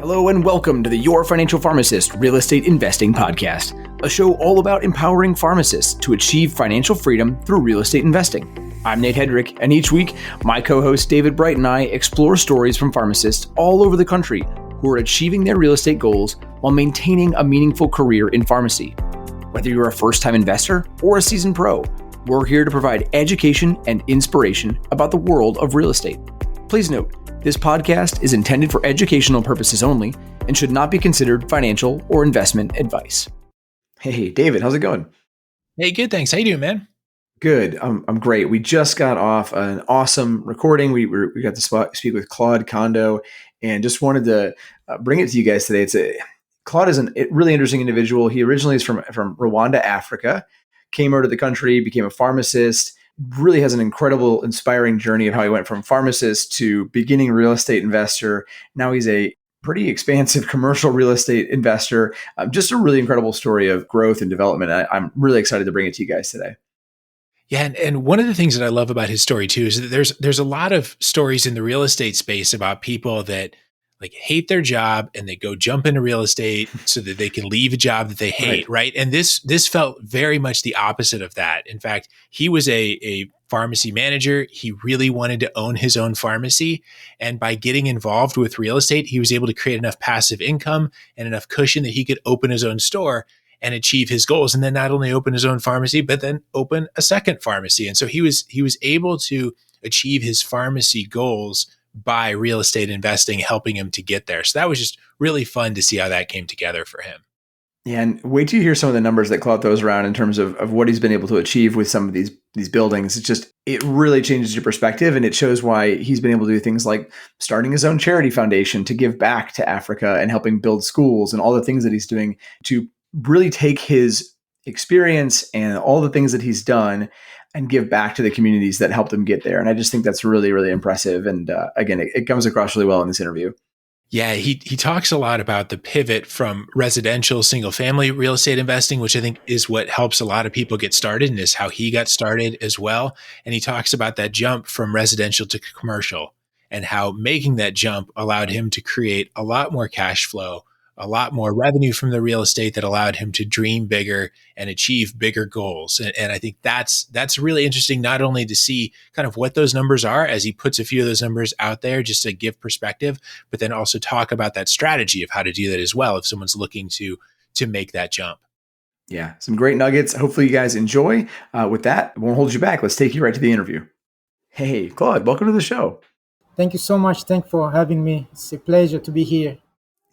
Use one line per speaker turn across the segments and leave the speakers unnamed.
Hello and welcome to the Your Financial Pharmacist Real Estate Investing Podcast, a show all about empowering pharmacists to achieve financial freedom through real estate investing. I'm Nate Hedrick, and each week, my co-host David Bright and I explore stories from pharmacists all over the country who are achieving their real estate goals while maintaining a meaningful career in pharmacy. Whether you're a first-time investor or a seasoned pro, we're here to provide education and inspiration about the world of real estate. Please note, this podcast is intended for educational purposes only and should not be considered financial or investment advice. Hey, David, how's it going?
Hey, good, thanks. How you doing, man?
Good. I'm great. We just got off an awesome recording. We got to speak with Claude Condo and just wanted to bring it to you guys today. Claude is a really interesting individual. He originally is from Rwanda, Africa, came over to the country, became a pharmacist, really has an incredible, inspiring journey of how he went from pharmacist to beginning real estate investor. Now he's a pretty expansive commercial real estate investor. Just a really incredible story of growth and development. I'm really excited to bring it to you guys today.
Yeah, and one of the things that I love about his story too is that there's a lot of stories in the real estate space about people that like hate their job and they go jump into real estate so that they can leave a job that they hate, right? And this felt very much the opposite of that. In fact, he was a pharmacy manager. He really wanted to own his own pharmacy. And by getting involved with real estate, he was able to create enough passive income and enough cushion that he could open his own store and achieve his goals. And then not only open his own pharmacy, but then open a second pharmacy. And so he was able to achieve his pharmacy goals by real estate investing, helping him to get there. So that was just really fun to see how that came together for him.
Yeah, and wait till you hear some of the numbers that Claude throws around in terms of what he's been able to achieve with some of these buildings. It really changes your perspective, and it shows why he's been able to do things like starting his own charity foundation to give back to Africa and helping build schools and all the things that he's doing to really take his experience and all the things that he's done and give back to the communities that helped him get there. And I just think that's really, really impressive. And again, it comes across really well in this interview.
Yeah, he talks a lot about the pivot from residential single family real estate investing, which I think is what helps a lot of people get started and is how he got started as well. And he talks about that jump from residential to commercial and how making that jump allowed him to create a lot more cash flow, a lot more revenue from the real estate that allowed him to dream bigger and achieve bigger goals. And I think that's really interesting, not only to see kind of what those numbers are as he puts a few of those numbers out there just to give perspective, but then also talk about that strategy of how to do that as well if someone's looking to make that jump.
Yeah, some great nuggets. Hopefully you guys enjoy. With that, I won't hold you back. Let's take you right to the interview. Hey, Claude, welcome to the show.
Thank you so much. Thanks for having me. It's a pleasure to be here.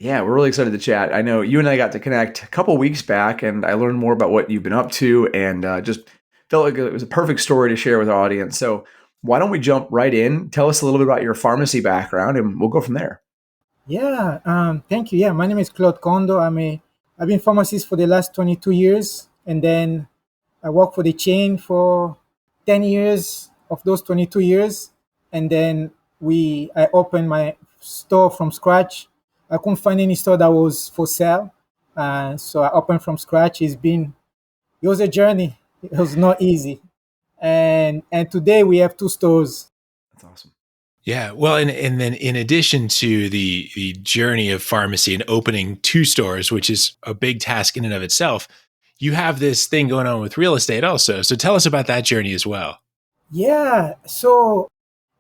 Yeah, we're really excited to chat. I know you and I got to connect a couple weeks back, and I learned more about what you've been up to and just felt like it was a perfect story to share with our audience. So why don't we jump right in? Tell us a little bit about your pharmacy background, and we'll go from there.
Yeah, thank you. Yeah, my name is Claude Condo. I've been pharmacist for the last 22 years, and then I worked for the chain for 10 years of those 22 years, and then I opened my store from scratch. I couldn't find any store that was for sale. So I opened from scratch. It was a journey. It was not easy. And today we have 2 stores.
That's awesome.
Yeah. Well, and then in addition to the journey of pharmacy and opening 2 stores, which is a big task in and of itself, you have this thing going on with real estate also. So tell us about that journey as well.
Yeah. So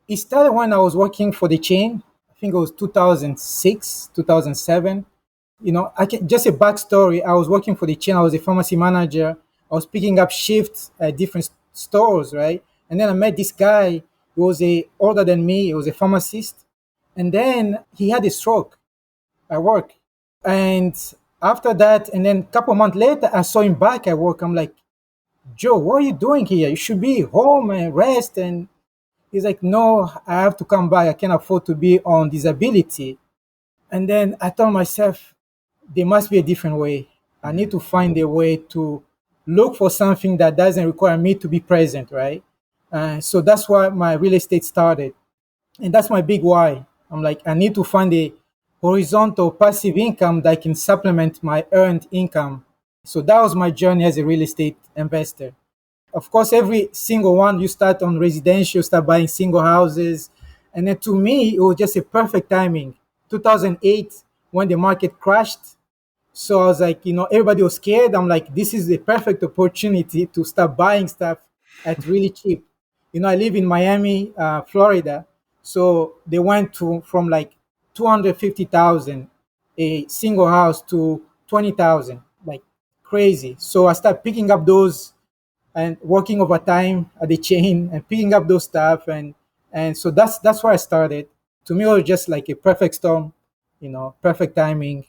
it started when I was working for the chain. I think it was 2006, 2007. Just a backstory. I was working for the chain. I was a pharmacy manager. I was picking up shifts at different stores, right? And then I met this guy who was older than me. He was a pharmacist. And then he had a stroke at work. And after that, and then a couple of months later, I saw him back at work. I'm like, Joe, what are you doing here? You should be home and rest. And he's like, no, I have to come back. I can't afford to be on disability. And then I told myself, there must be a different way. I need to find a way to look for something that doesn't require me to be present, right? So that's why my real estate started. And that's my big why. I'm like, I need to find a horizontal passive income that can supplement my earned income. So that was my journey as a real estate investor. Of course, every single one, you start on residential, start buying single houses. And then to me, it was just a perfect timing. 2008, when the market crashed. So I was like, everybody was scared. I'm like, this is the perfect opportunity to start buying stuff at really cheap. I live in Miami, Florida. So they went to from like 250,000 a single house to 20,000, like crazy. So I started picking up those and working overtime at the chain and picking up those stuff, and so that's where I started. To me, it was just like a perfect storm, perfect timing.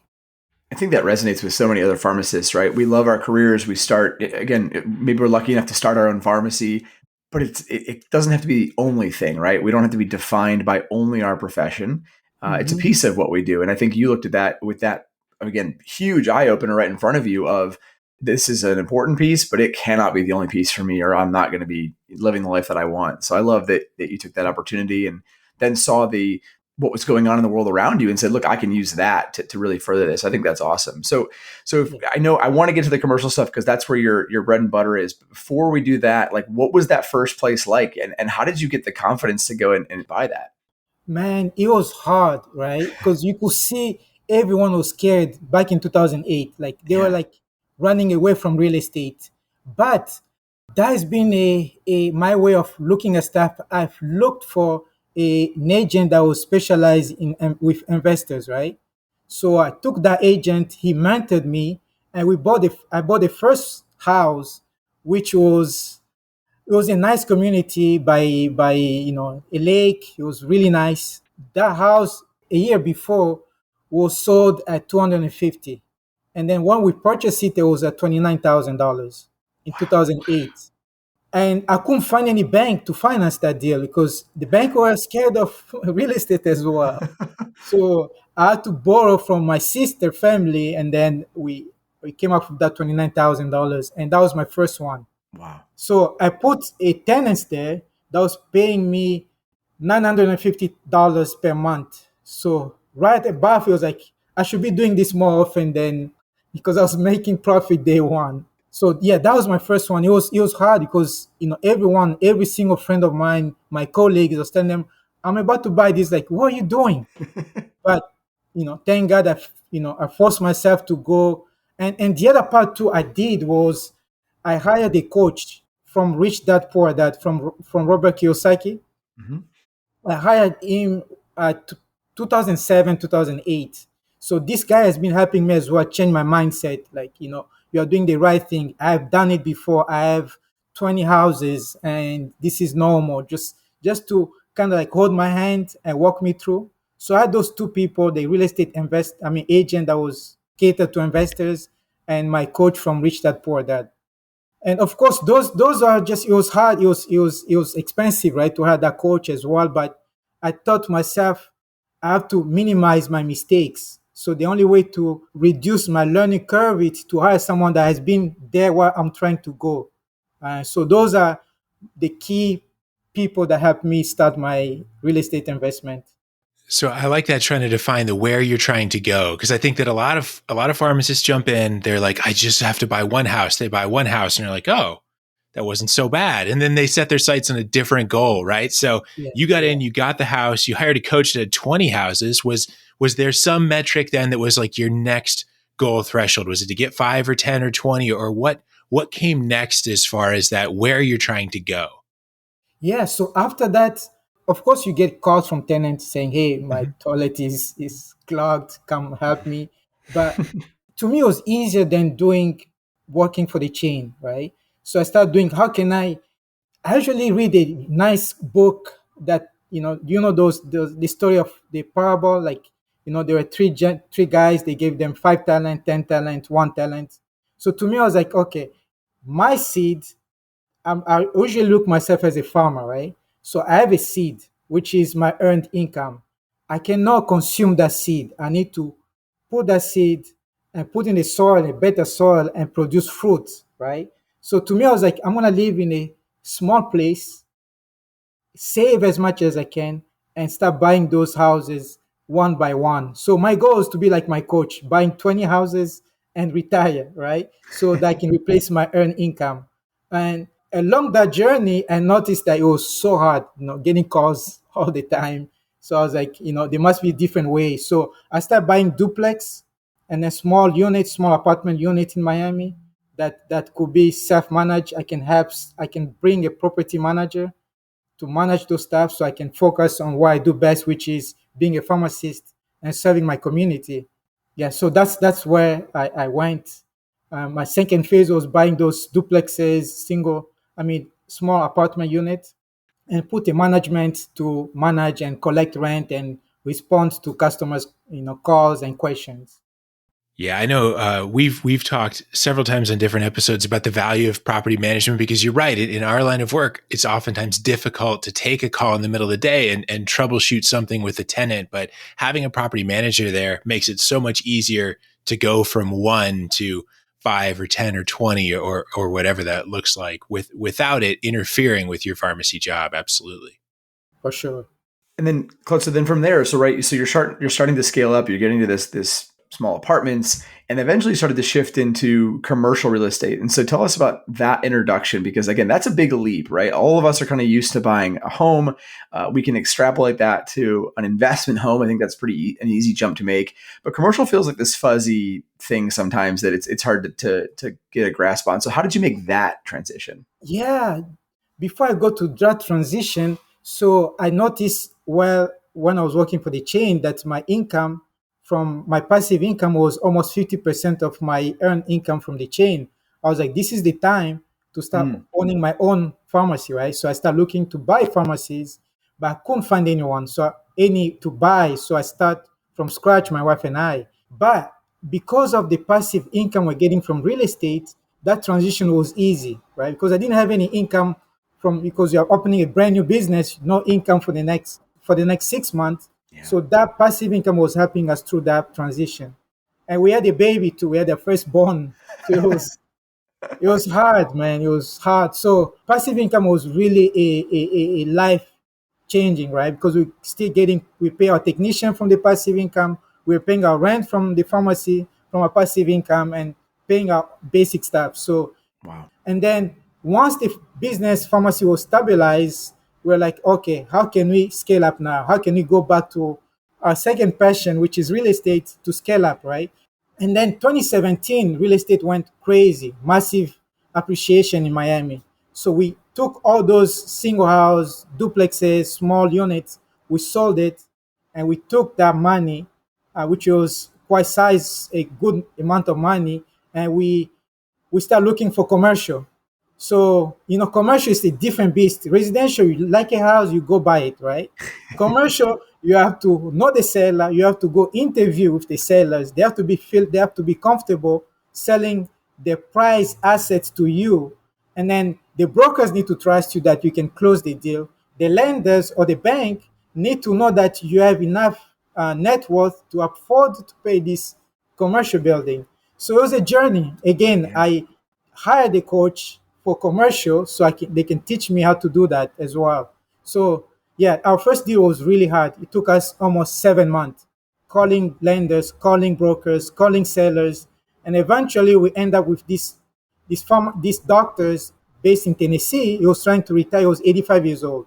I think that resonates with so many other pharmacists, right? We love our careers. We start again. Maybe we're lucky enough to start our own pharmacy, but it doesn't have to be the only thing, right? We don't have to be defined by only our profession. It's a
Hmm.
piece of what we do, and I think you looked at that with that again huge eye opener right in front of you. Of this is an important piece, but it cannot be the only piece for me, or I'm not going to be living the life that I want. So I love that you took that opportunity and then saw the what was going on in the world around you and said, look, I can use that to really further this. I think that's awesome. So if,
Yeah.
I know I want to get to the commercial stuff because that's where your bread and butter is. But before we do that, like what was that first place like? And how did you get the confidence to go and buy that?
Man, it was hard, right? Because you could see everyone was scared back in 2008. Like they were
Yeah.
like running away from real estate. But that has been a my way of looking at stuff. I've looked for an agent that was specialized in with investors, right? So I took that agent. He mentored me, and I bought the first house, which was it was a nice community by a lake. It was really nice. That house a year before was sold at 250, and then when we purchased it, it was at $29,000 in
Wow.
2008. And I couldn't find any bank to finance that deal because the bank were scared of real estate as well. So I had to borrow from my sister family, and then we came up with that $29,000, and that was my first one.
Wow.
So I put a tenant there that was paying me $950 per month. So right above, it was like I should be doing this more often than because I was making profit day one. So yeah, that was my first one. It was hard because every single friend of mine, my colleagues, was telling them, "I'm about to buy this." Like, what are you doing? But thank God I forced myself to go. And the other part too I did was I hired a coach from Rich Dad Poor Dad from Robert Kiyosaki.
Mhm.
I hired him at 2007, 2008. So this guy has been helping me as well change my mindset. Like, you are doing the right thing. I've done it before. I have 20 houses and this is normal. Just to kind of like hold my hand and walk me through. So I had those two people, the real estate agent that was catered to investors, and my coach from Rich Dad Poor Dad. And of course those are just it was hard, it was expensive, right, to have that coach as well. But I thought to myself, I have to minimize my mistakes. So the only way to reduce my learning curve is to hire someone that has been there where I'm trying to go. So those are the key people that helped me start my real estate investment.
So I like that, trying to define the where you're trying to go, because I think that a lot of pharmacists jump in, they're like, I just have to buy one house. They buy one house and they're like, oh, that wasn't so bad. And then they set their sights on a different goal, right? So
Yeah,
you got
yeah.
in, you got the house, you hired a coach that had 20 houses. Was there some metric then that was like your next goal threshold? Was it to get 5 or 10 or 20, or what came next as far as that where you're trying to go?
Yeah, so after that, of course, you get calls from tenants saying, "Hey, my
Mhm.
toilet is clogged. Come help me." But to me, it was easier than doing working for the chain, right? So I started doing. How can I usually read a nice book that those the story of the parable. Like there were three guys. They gave them 5 talent, 10 talent, 1 talent. So to me, I was like, okay, my seed. I usually look myself as a farmer, right? So I have a seed, which is my earned income. I cannot consume that seed. I need to put that seed and put in the soil, a better soil, and produce fruit, right? So to me, I was like, I'm gonna live in a small place, save as much as I can, and start buying those houses one by one. So my goal is to be like my coach, buying 20 houses and retire, right? So that I can replace my earned income. And along that journey, I noticed that it was so hard, getting calls all the time. So I was like, there must be a different way. So I started buying duplex and a small unit, small apartment unit in Miami that could be self-managed. I can bring a property manager to manage those stuff so I can focus on what I do best, which is being a pharmacist and serving my community. Yeah, so that's where I went. My second phase was buying those duplexes, small apartment units, and put a management to manage and collect rent and respond to customers, calls and questions.
Yeah, I know. We've talked several times on different episodes about the value of property management because you're right. In our line of work, it's oftentimes difficult to take a call in the middle of the day and troubleshoot something with a tenant. But having a property manager there makes it so much easier to go from 1 to 5 or 10 or 20 or whatever that looks like without it interfering with your pharmacy job. Absolutely.
For sure.
And then, Claude, so then from there, so right, so you're starting to scale up. You're getting to this small apartments, and eventually started to shift into commercial real estate. And so, tell us about that introduction, because again, that's a big leap, right? All of us are kind of used to buying a home. We can extrapolate that to an investment home. I think that's an easy jump to make. But commercial feels like this fuzzy thing sometimes that it's hard to get a grasp on. So, how did you make that transition?
Yeah, before I go to that transition, so I noticed, well, when I was working for the chain, that my income from my passive income was almost 50% of my earned income from the chain. I was like, this is the time to start owning my own pharmacy, right? So I started looking to buy pharmacies, but I couldn't find anyone. So any to buy. So I start from scratch, my wife and I. But because of the passive income we're getting from real estate, that transition was easy, right? Because I didn't have any income because you're opening a brand new business, no income for the next 6 months.
Yeah.
So that passive income was helping us through that transition. And we had a baby too. We had a firstborn. So it was hard, man. It was hard. So passive income was really a life changing, right? Because we pay our technician from the passive income. We're paying our rent from the pharmacy from our passive income and paying our basic stuff. So,
Wow.
and then once the business pharmacy was stabilized, we're like, okay, how can we scale up now? How can we go back to our second passion, which is real estate, to scale up, right? And then 2017, real estate went crazy, massive appreciation in Miami. So we took all those single house, duplexes, small units, we sold it, and we took that money, which was quite a good amount of money, and we start looking for commercial. So, commercial is a different beast. Residential, you like a house, you go buy it, right? Commercial, you have to know the seller, you have to go interview with the sellers. They have to be comfortable selling their prized assets to you. And then the brokers need to trust you that you can close the deal. The lenders or the bank need to know that you have enough net worth to afford to pay this commercial building. So it was a journey. Again,
Yeah.
I hired a coach for commercial so they can teach me how to do that as well. So yeah, our first deal was really hard. It took us almost 7 months calling lenders, calling brokers, calling sellers, and eventually we end up with these doctors based in Tennessee. He was trying to retire. He was 85 years old,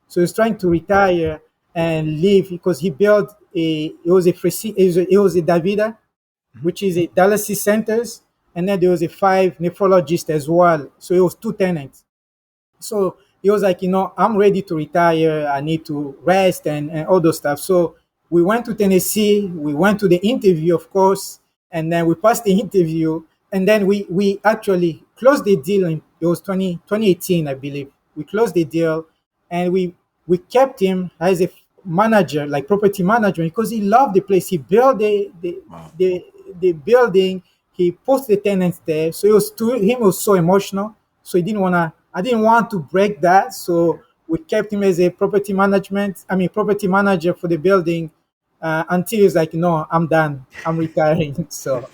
so he was trying to retire and leave because he built it was a Davida, which is a dialysis centers, and then there was a 5 nephrologist as well. So it was 2 tenants. So he was like, I'm ready to retire. I need to rest and all those stuff. So we went to Tennessee. We went to the interview, of course, and then we passed the interview. And then we actually closed the deal. It was 2018, I believe. We closed the deal, and we kept him as a manager, like property management, because he loved the place. He built
Wow.
the building. He put the tenants there. So it was so emotional. So I didn't want to break that. So we kept him as a property manager for the building until he's like, no, I'm done. I'm retiring. So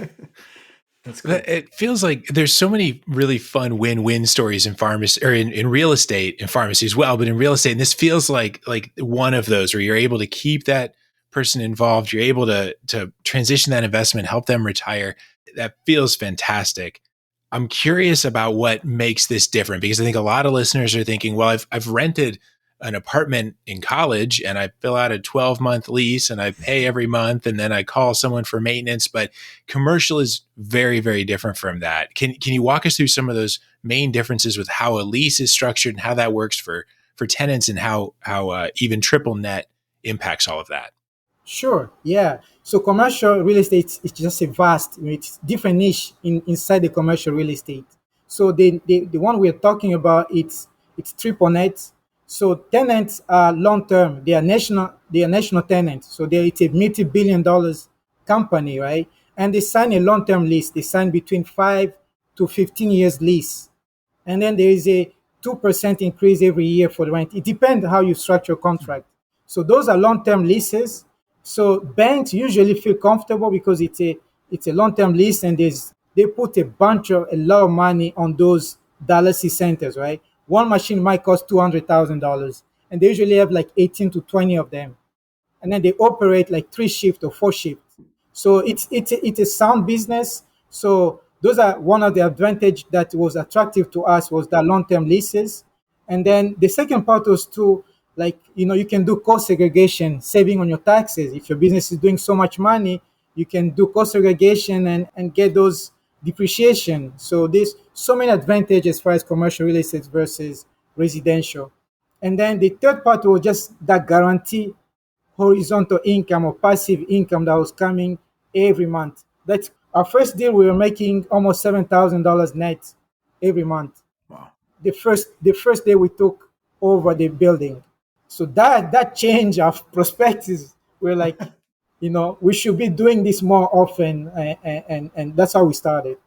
That's cool.
It feels like there's so many really fun win-win stories in pharmacy or in real estate and pharmacy as well. But in real estate, and this feels like one of those where you're able to keep that person involved. You're able to transition that investment, help them retire. That feels fantastic. I'm curious about what makes this different because I think a lot of listeners are thinking, well, I've rented an apartment in college and I fill out a 12-month lease and I pay every month and then I call someone for maintenance. But commercial is very, very different from that. Can you walk us through some of those main differences with how a lease is structured and how that works for tenants and how even triple net impacts all of that?
Sure. Yeah. So commercial real estate is just a vast, it's different niche inside the commercial real estate. So the one we're talking about, it's triple net. So tenants are long term. They are national tenants. So it's a multi-billion dollars company, right? And they sign a long term lease. They sign between 5 to 15 years lease. And then there is a 2% increase every year for the rent. It depends how you structure a contract. So those are long-term leases. So banks usually feel comfortable because it's a long-term lease, and they put a lot of money on those dialysis centers, right? One machine might cost $200,000, and they usually have like 18 to 20 of them, and then they operate like 3 shifts or 4 shifts. So it's a sound business. So those are one of the advantage that was attractive to us, was the long-term leases. And then the second part was to, like, you can do cost segregation, saving on your taxes. If your business is doing so much money, you can do cost segregation and get those depreciation. So there's so many advantages as far as commercial real estate versus residential. And then the third part was just that guarantee horizontal income or passive income that was coming every month. That's our first deal. We were making almost $7,000 net every month.
Wow.
The first day we took over the building. So that change of perspectives, we're like, we should be doing this more often, and that's how we started.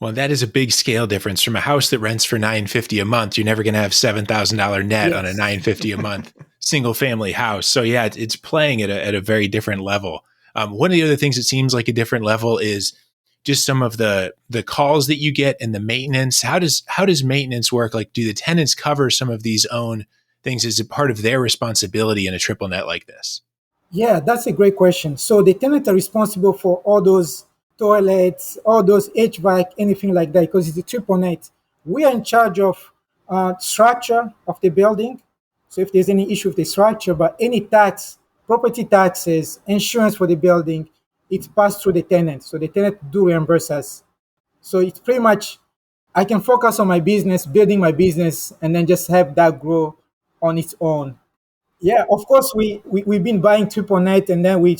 Well, that is a big scale difference from a house that rents for $950 a month. You're never going to have $7,000 net on a
Yes.
$950 a month single family house. So yeah, it's playing at a very different level. One of the other things that seems like a different level is just some of the calls that you get and the maintenance. How does maintenance work? Like, do the tenants cover some of these own things? Is it part of their responsibility in a triple net like this?
Yeah, that's a great question. So the tenants are responsible for all those toilets, all those HVAC, anything like that, because it's a triple net. We are in charge of structure of the building. So if there's any issue with the structure, but any tax, property taxes, insurance for the building, it's passed through the tenant. So the tenant do reimburse us. So it's pretty much, I can focus on my business, building my business, and then just have that grow on its own. Yeah, of course, we've been buying triple net, and then we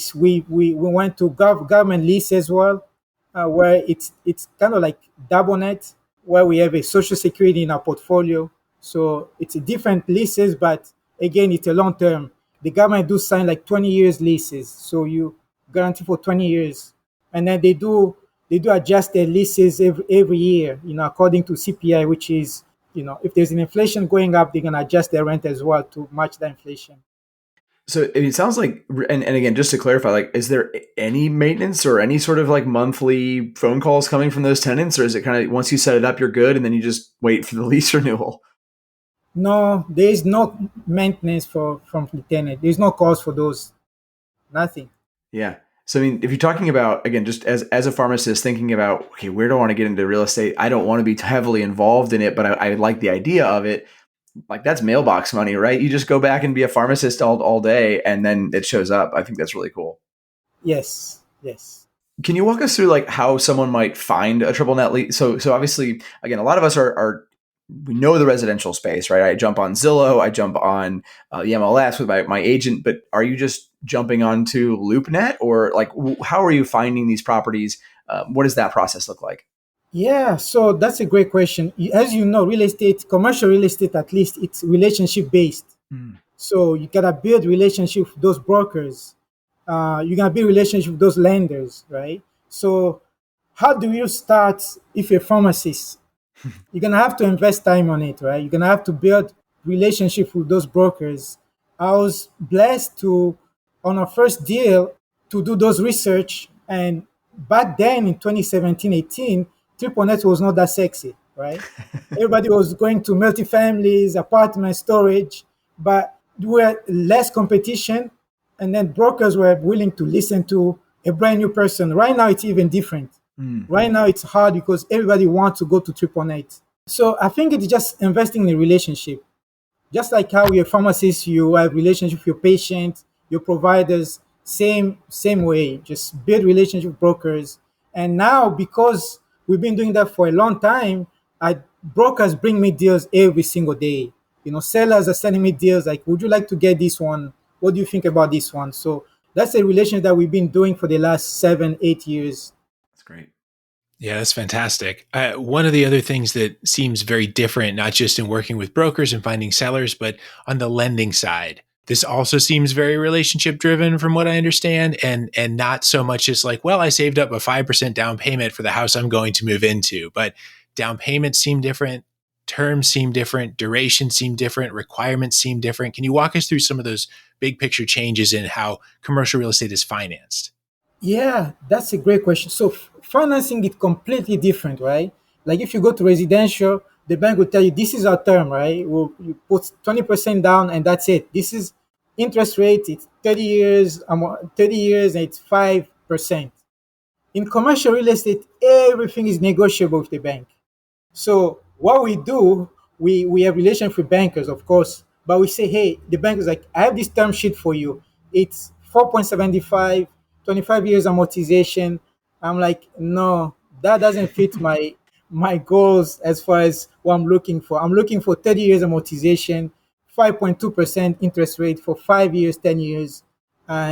went to government lease as well, where it's kind of like double net, where we have a social security in our portfolio. So it's a different leases, but again, it's a long term. The government do sign like 20 years leases, so you guarantee for 20 years, and then they do adjust their leases every year, according to CPI, which is, if there's an inflation going up, they're gonna adjust their rent as well to match the inflation.
So it sounds like, and again, just to clarify, like, is there any maintenance or any sort of like monthly phone calls coming from those tenants, or is it kind of once you set it up, you're good, and then you just wait for the lease renewal?
No, there is no maintenance from the tenant. There's no cost for those. Nothing.
Yeah. So I mean, if you're talking about, again, just as a pharmacist thinking about, okay, where do I want to get into real estate? I don't want to be heavily involved in it, but I like the idea of it. Like, that's mailbox money, right? You just go back and be a pharmacist all day, and then it shows up. I think that's really cool.
Yes. Yes.
Can you walk us through like how someone might find a triple net lease? So obviously, again, a lot of us are we know the residential space, right? I jump on Zillow, I jump on the MLS with my agent, but are you just jumping onto LoopNet, or like how are you finding these properties? What does that process look like?
Yeah, so that's a great question. As you know, real estate, commercial real estate, at least, it's relationship based.
Mm.
So you gotta build relationship with those brokers. You gotta build relationship with those lenders, right? So how do you start if you're a pharmacist? You're gonna have to invest time on it, right? You're gonna have to build relationship with those brokers. I was blessed to, on our first deal, to do those research, and back then in 2017, 18, triple net was not that sexy, right? Everybody was going to multifamilies, apartment storage, but there were less competition, and then brokers were willing to listen to a brand new person. Right now, it's even different.
Mm.
Right now, it's hard because everybody wants to go to triple net. So I think it's just investing in a relationship, just like how you're a pharmacist, you have relationship with your patient, your providers, same way. Just build relationship with brokers. And now, because we've been doing that for a long time, brokers bring me deals every single day. Sellers are sending me deals like, would you like to get this one? What do you think about this one? So that's a relationship that we've been doing for the last 7, 8 years.
That's great.
Yeah, that's fantastic. One of the other things that seems very different, not just in working with brokers and finding sellers, but on the lending side, this also seems very relationship driven from what I understand, and not so much as like, well, I saved up a 5% down payment for the house I'm going to move into, but down payments seem different, terms seem different, duration seem different, requirements seem different. Can you walk us through some of those big picture changes in how commercial real estate is financed?
Yeah, that's a great question. So financing is completely different, right? Like if you go to residential, the bank will tell you this is our term, right? You put 20% down and that's it. This is interest rate. It's 30 years. 30 years and it's 5%. In commercial real estate, everything is negotiable with the bank. So what we do, we have relations with bankers, of course, but we say, hey, the bank is like, I have this term sheet for you. It's 4.75, 25 years amortization. I'm like, no, that doesn't fit my goals as far as what I'm looking for. I'm looking for 30 years amortization, 5.2% interest rate for 5 years, 10 years.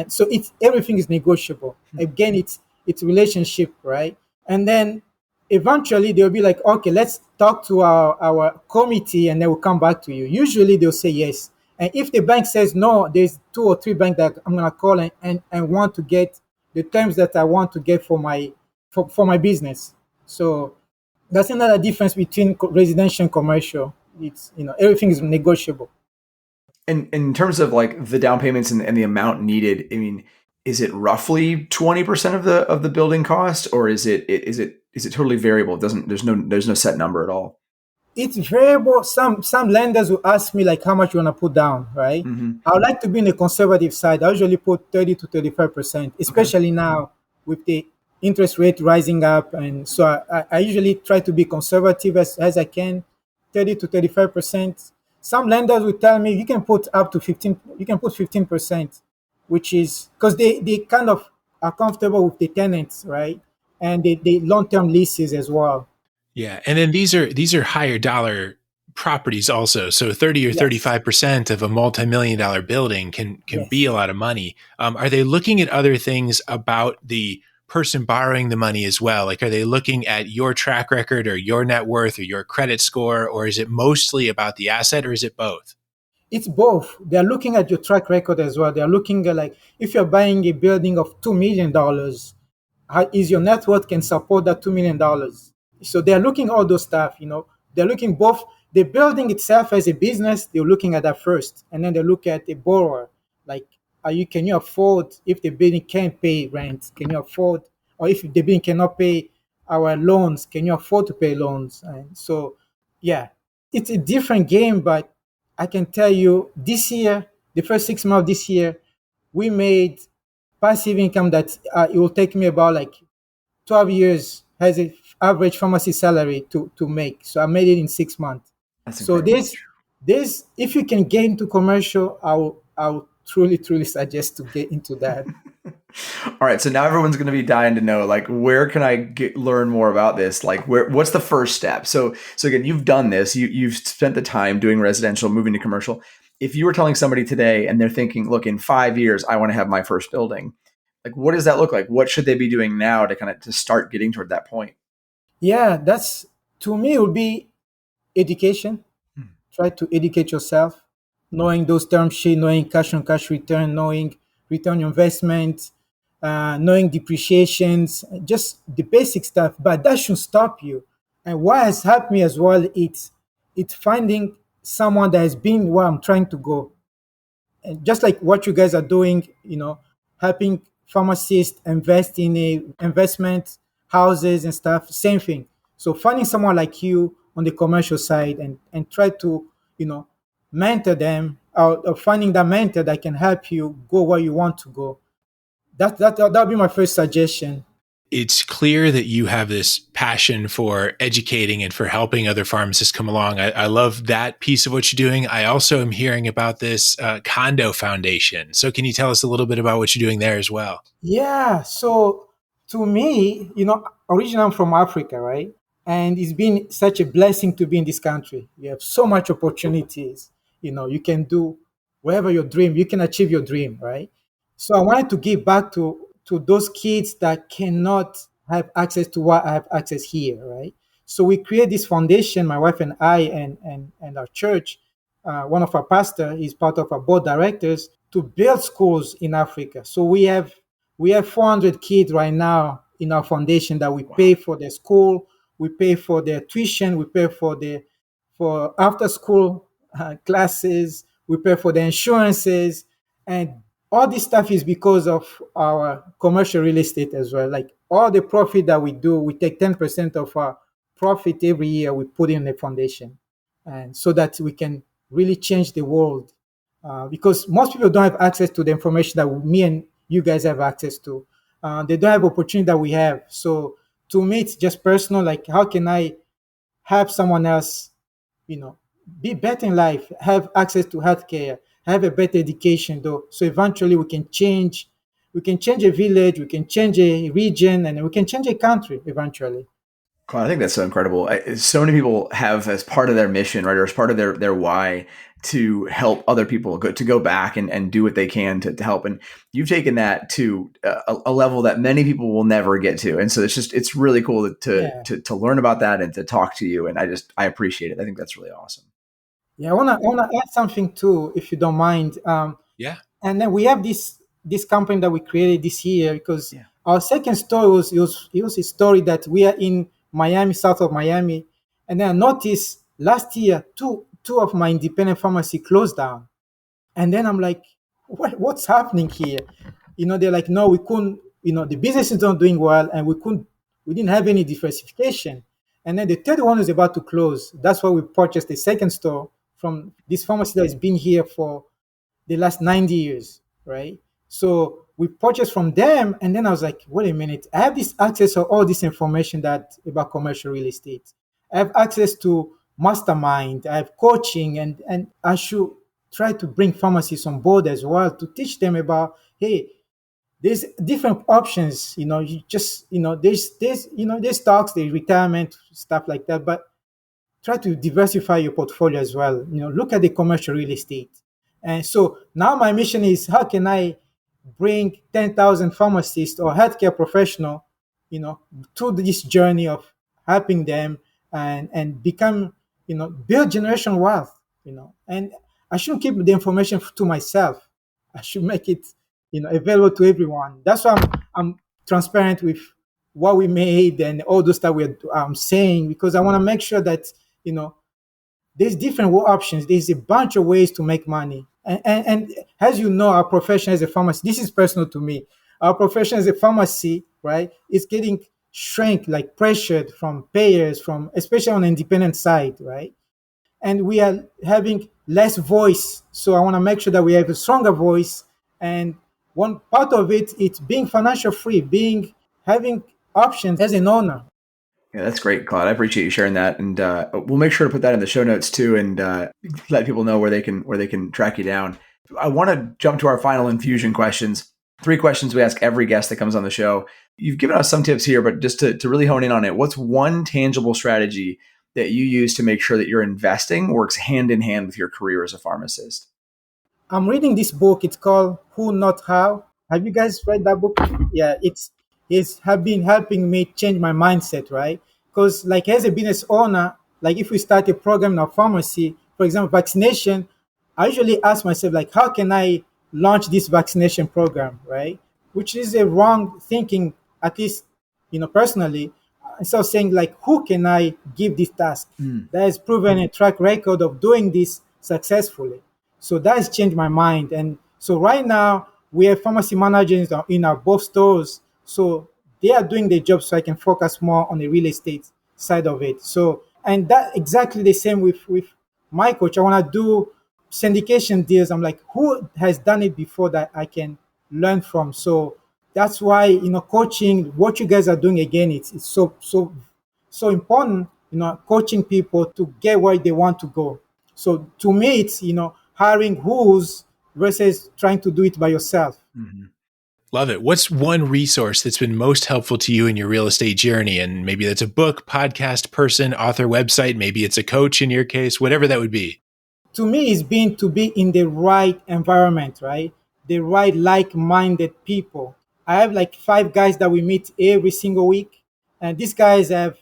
So it's everything is negotiable. Again, it's relationship, right? And then eventually they'll be like, okay, let's talk to our committee and then we'll come back to you. Usually they'll say yes. And if the bank says no, there's 2 or 3 banks that I'm gonna call and want to get the terms that I want to get for my business. So that's another difference between residential and commercial. It's everything is negotiable.
And in terms of like the down payments and the amount needed, I mean, is it roughly 20% of the building cost, or is it totally variable? It doesn't there's no set number at all.
It's variable. Some lenders will ask me like how much you want to put down, right?
Mm-hmm.
I would like to be in the conservative side. I usually put 30 to 35%, especially now with the interest rate rising up. And so I usually try to be conservative as I can, 30 to 35%. Some lenders will tell me you can put up to 15, you can put 15%, which is because they kind of are comfortable with the tenants, right? And the long-term leases as well.
Yeah, and then these are higher dollar properties also. So 30 or
Yes.
35% of a multi-million dollar building can be
Yes.
a lot of money. Are they looking at other things about the person borrowing the money as well? Like, are they looking at your track record or your net worth or your credit score, or is it mostly about the asset, or is it both?
It's both. They're looking at your track record as well. They're looking at like if you're buying a building of $2 million, is your net worth can support that $2 million? So they're looking at all those stuff. They're looking both the building itself as a business. They're looking at that first, and then they look at the borrower. Like, can you afford if the building can't pay rent? Can you afford, or if the building cannot pay our loans, can you afford to pay loans? And so, yeah, it's a different game, but I can tell you this year, the first 6 months this year, we made passive income that it will take me about like 12 years as an average pharmacy salary to make. So I made it in 6 months.
That's
So
incredible.
this if you can get into commercial, I will truly suggest to get into that.
All right, so now everyone's going to be dying to know, like, where can I learn more about this? Like, what's the first step? So again, you've done this. You've spent the time doing residential, moving to commercial. If you were telling somebody today and they're thinking, look, in 5 years, I want to have my first building. Like, what does that look like? What should they be doing now to start getting toward that point?
Yeah, that's to me it would be education. Try to educate yourself, knowing those term sheet, knowing cash on cash return, knowing return on investment, knowing depreciations, just the basic stuff. But that should stop you. And what has helped me as well, it's finding someone that has been where I'm trying to go. And just like what you guys are doing, helping pharmacists invest in a investment houses and stuff, same thing. So finding someone like you on the commercial side and try to, mentor them, or finding that mentor that can help you go where you want to go. That'll be my first suggestion.
It's clear that you have this passion for educating and for helping other pharmacists come along. I love that piece of what you're doing. I also am hearing about this Condo Foundation. So can you tell us a little bit about what you're doing there as well?
Yeah. So to me, originally I'm from Africa, right? And it's been such a blessing to be in this country. You have so much opportunities. You can do whatever your dream, you can achieve your dream, right? So I wanted to give back to those kids that cannot have access to what I have access here, right? So we create this foundation, my wife and I, and our church. One of our pastor is part of our board directors to build schools in Africa. So we have 400 kids right now in our foundation that we pay for their school, we pay for their tuition, we pay for after school classes, we pay for the insurances, and all this stuff is because of our commercial real estate as well. Like all the profit that we do, we take 10% of our profit every year, we put in the foundation, and so that we can really change the world. Because most people don't have access to the information that me and you guys have access to. They don't have opportunity that we have. So to me, it's just personal. Like, how can I help someone else, you know, be better in life, have access to healthcare, have a better education, though. So eventually we can change a village, we can change a region, and we can change a country eventually.
Claude, I think that's so incredible. So many people have as part of their mission, right, or as part of their why to help other people to go back and do what they can to help. And you've taken that to a level that many people will never get to. And so it's really cool
Yeah.
to learn about that and to talk to you. And I appreciate it. I think that's really awesome.
Yeah, I wanna add something too, if you don't mind.
Yeah.
And then we have this company that we created this year because
Yeah.
our second story was a story that we are in Miami, south of Miami, and then I noticed last year two of my independent pharmacy closed down, and then I'm like, what's happening here? They're like, no, we couldn't. The business is not doing well, and we didn't have any diversification. And then the third one is about to close. That's why we purchased the second store from this pharmacy that has been here for the last 90 years, right? So we purchased from them, and then I was like, wait a minute, I have this access to all this information that about commercial real estate. I have access to mastermind, I have coaching, and I should try to bring pharmacists on board as well to teach them about, hey, there's different options. You just, there's stocks, there's retirement, stuff like that, but try to diversify your portfolio as well. Look at the commercial real estate. And so now my mission is, how can I bring 10,000 pharmacists or healthcare professional, through this journey of helping them and become, build generation wealth, and I shouldn't keep the information to myself. I should make it, available to everyone. That's why I'm transparent with what we made and all those that we're saying, because I want to make sure that, you know, there's different options. There's a bunch of ways to make money. And as you know, our profession as a pharmacy, this is personal to me. Our profession as a pharmacy, right, is getting shrank, like pressured from payers, from especially on the independent side, right? And we are having less voice. So I want to make sure that we have a stronger voice. And one part of it, it's being financial free, being having options as an owner.
Yeah, that's great, Claude. I appreciate you sharing that, and we'll make sure to put that in the show notes too, and let people know where they can track you down. I want to jump to our final infusion questions. 3 questions we ask every guest that comes on the show. You've given us some tips here, but just to really hone in on it, what's one tangible strategy that you use to make sure that your investing works hand in hand with your career as a pharmacist?
I'm reading this book. It's called Who Not How. Have you guys read that book? Yeah, it's have been helping me change my mindset, right? Because like as a business owner, like if we start a program in our pharmacy, for example, vaccination, I usually ask myself like, how can I launch this vaccination program, right? Which is a wrong thinking, at least personally. Instead of saying like, who can I give this task
Mm.
that has proven a track record of doing this successfully? So that has changed my mind. And so right now we have pharmacy managers in our both stores. So they are doing their job so I can focus more on the real estate side of it. So, and that exactly the same with my coach. I want to do syndication deals. I'm like, who has done it before that I can learn from? So that's why, coaching, what you guys are doing again, it's so important, coaching people to get where they want to go. So to me, it's, hiring who's versus trying to do it by yourself.
Mhm.
Love it. What's one resource that's been most helpful to you in your real estate journey? And maybe that's a book, podcast, person, author, website. Maybe it's a coach in your case, whatever that would be.
To me, it's been to be in the right environment, right? The right like-minded people. I have like 5 guys that we meet every single week, and these guys have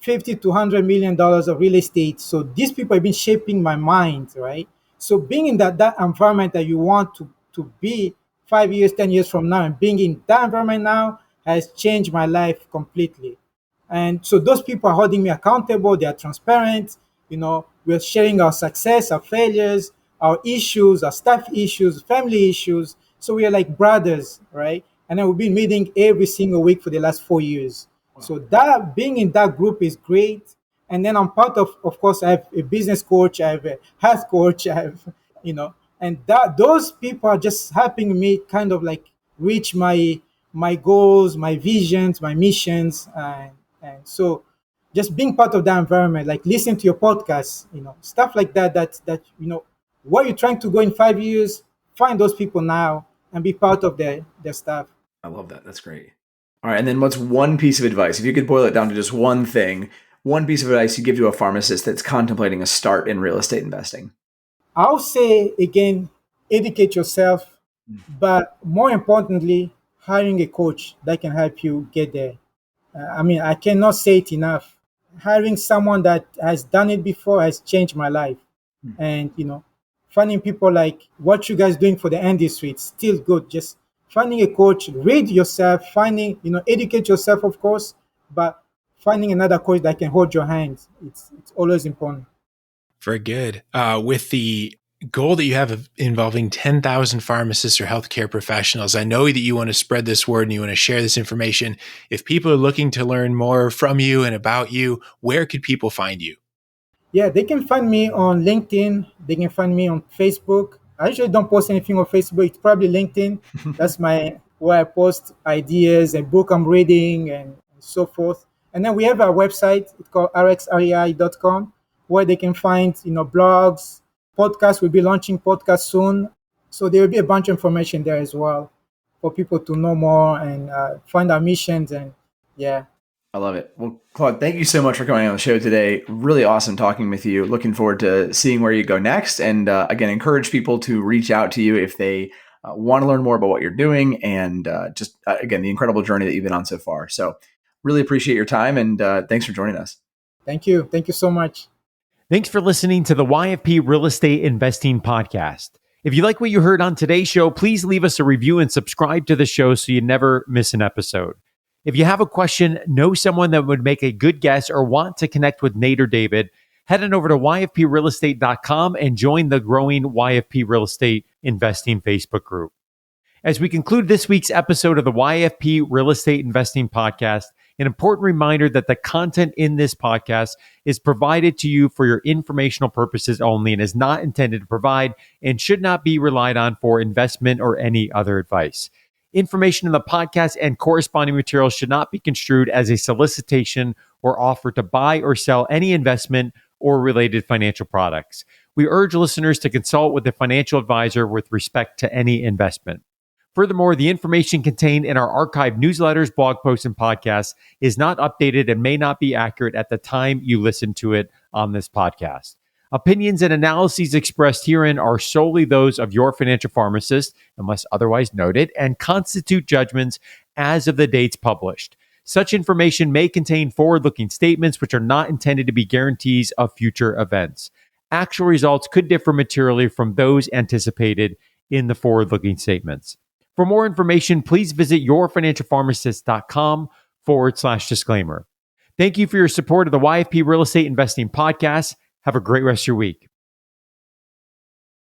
50 to $100 million of real estate. So these people have been shaping my mind, right? So being in that environment that you want to be 5 years, 10 years from now, and being in that environment now has changed my life completely. And so those people are holding me accountable. They are transparent. We're sharing our success, our failures, our issues, our staff issues, family issues. So we are like brothers, right? And then we've been meeting every single week for the last 4 years. So that being in that group is great. And then I'm part of course, I have a business coach, I have a health coach, I have, and that those people are just helping me kind of like reach my goals, my visions, my missions, and so just being part of that environment, like listening to your podcast, stuff like that. That where you're trying to go in 5 years, find those people now and be part of their stuff.
I love that. That's great. All right. And then what's one piece of advice, if you could boil it down to just one thing, one piece of advice you give to a pharmacist that's contemplating a start in real estate investing?
I'll say again, educate yourself, but more importantly, hiring a coach that can help you get there. I cannot say it enough. Hiring someone that has done it before has changed my life. And, finding people like what you guys doing for the industry, it's still good. Just finding a coach, read yourself, educate yourself, of course, but finding another coach that can hold your hand, it's always important.
Very good. With the goal that you have of involving 10,000 pharmacists or healthcare professionals, I know that you want to spread this word and you want to share this information. If people are looking to learn more from you and about you, where could people find you?
Yeah, they can find me on LinkedIn. They can find me on Facebook. I usually don't post anything on Facebook. It's probably LinkedIn. That's my where I post ideas, a book I'm reading, and so forth. And then we have our website. It's called rxrei.com, where they can find blogs, podcasts. We'll be launching podcasts soon, so there will be a bunch of information there as well for people to know more and find our missions. And yeah.
I love it. Well, Claude, thank you so much for coming on the show today. Really awesome talking with you. Looking forward to seeing where you go next. And again, encourage people to reach out to you if they want to learn more about what you're doing and again, the incredible journey that you've been on so far. So really appreciate your time and thanks for joining us.
Thank you. Thank you so much.
Thanks for listening to the YFP Real Estate Investing Podcast. If you like what you heard on today's show, please leave us a review and subscribe to the show so you never miss an episode. If you have a question, know someone that would make a good guest, or want to connect with Nate or David, head on over to yfprealestate.com and join the growing YFP Real Estate Investing Facebook group. As we conclude this week's episode of the YFP Real Estate Investing Podcast, an important reminder that the content in this podcast is provided to you for your informational purposes only and is not intended to provide and should not be relied on for investment or any other advice. Information in the podcast and corresponding materials should not be construed as a solicitation or offer to buy or sell any investment or related financial products. We urge listeners to consult with a financial advisor with respect to any investment. Furthermore, the information contained in our archived newsletters, blog posts, and podcasts is not updated and may not be accurate at the time you listen to it on this podcast. Opinions and analyses expressed herein are solely those of your financial pharmacist, unless otherwise noted, and constitute judgments as of the dates published. Such information may contain forward-looking statements which are not intended to be guarantees of future events. Actual results could differ materially from those anticipated in the forward-looking statements. For more information, please visit yourfinancialpharmacist.com/disclaimer. Thank you for your support of the YFP Real Estate Investing Podcast. Have a great rest of your week.